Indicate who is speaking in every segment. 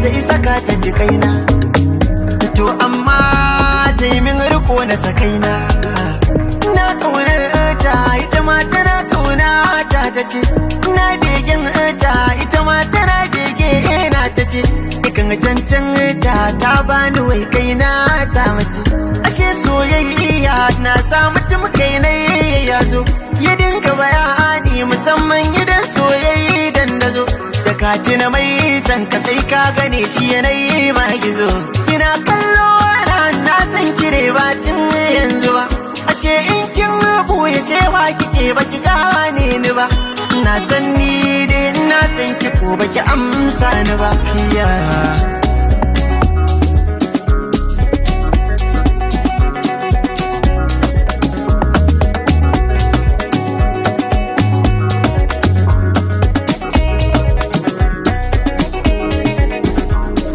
Speaker 1: zai saka ta ji kaina, to amma ta yi min riko na sakaina. Na kaunar ta ita ma tana kauna ta ce, na begen ta ita ma tana bege na ta ce, ikan cancan ta bani wai kaina ta mace. Ashe soyayya na sa mutum kaina ya zo, ya dinga bayani musamman gidan soyayya dandazo. Da katina mai san ka sai ka gane shi yanayi ma gizo. Ina kallo na san kire ba tun yanzu ba, ashe in kin buye cewa kike baki gane ni ba. Na san ni dai na san ki ko baki amsa ni ba.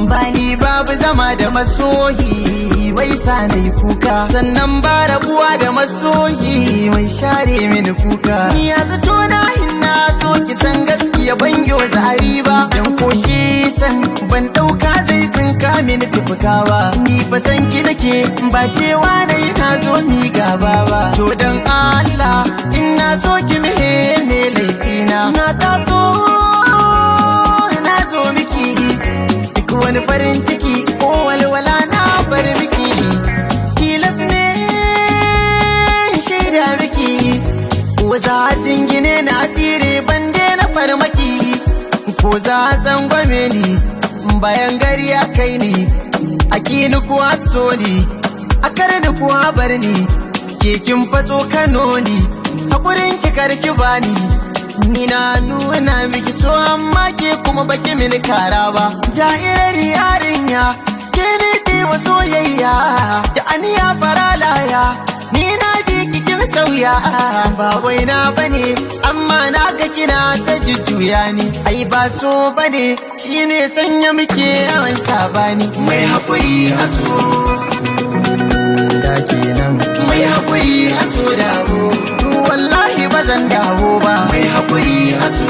Speaker 1: Bani babu zama da masoyi bai sa na yi kuka, sannan ba rabuwa da masoyi mai share mini kuka. Ni ya zato na hinna so ki san gaskiya ban yo zari ba, dan koshi san ban dauka zai tsinka mini tufuka ba. Ni fa san ki nake ba cewa na yi na zo mi gaba ba. To dan Allah in na so ki mihe ne laifina, na taso na zo miki wani farin ciki ko walwala na bar miki. Tilas ne shaida miki, ko za a jingine na tsire bande na farmaki, ko za a zangwame ni bayan gari ya kai ni. A kini kuwa so ni, a karni kuwa bar ni, ke kin faso Kano ni, hakurin ki karki bani. Ni na nuna miki so amma ke kuma baki mini kara ba. Ja'irar yarinya ke ne tewa soyayya da aniya faralaya, ni na bi kin sauya. Ba wai na bane amma na ga kina ta jujjuya ni, ai ba so bane shine sanya muke yawan sabani. Mai hakuri a so da kenan, mai hakuri a so dawo, wallahi bazan dawo ba. Mai hakuri a so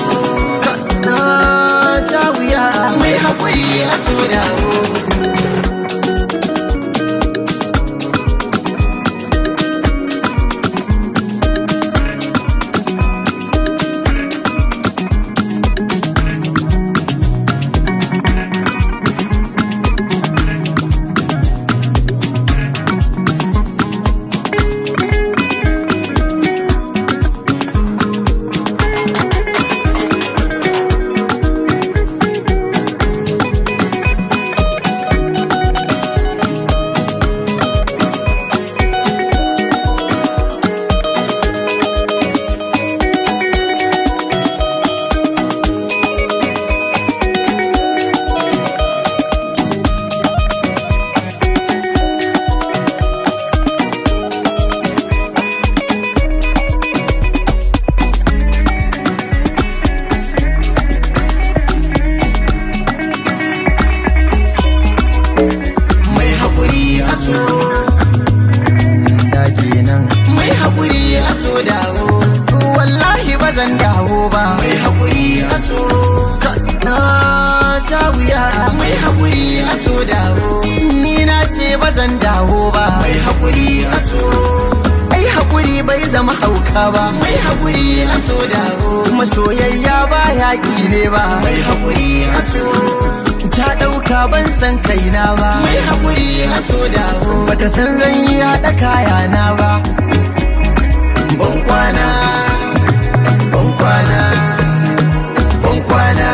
Speaker 1: na sha wuya, mai hakuri a so dawo. Zan dawo ba. Mai hakuri a so na sha wuya, mai hakuri a so dawo. Ni na ce ba zan dawo ba. Mai hakuri a so, ai hakuri bai zama hauka ba. Mai hakuri a so dawo, kuma soyayya ba yaƙi ne ba. Mai hakuri a so ta ɗauka ban san kaina ba. Mai hakuri a so dawo, bata san zan yi haɗa kayana ba. Ban kwana, ban kwana, ban kwana.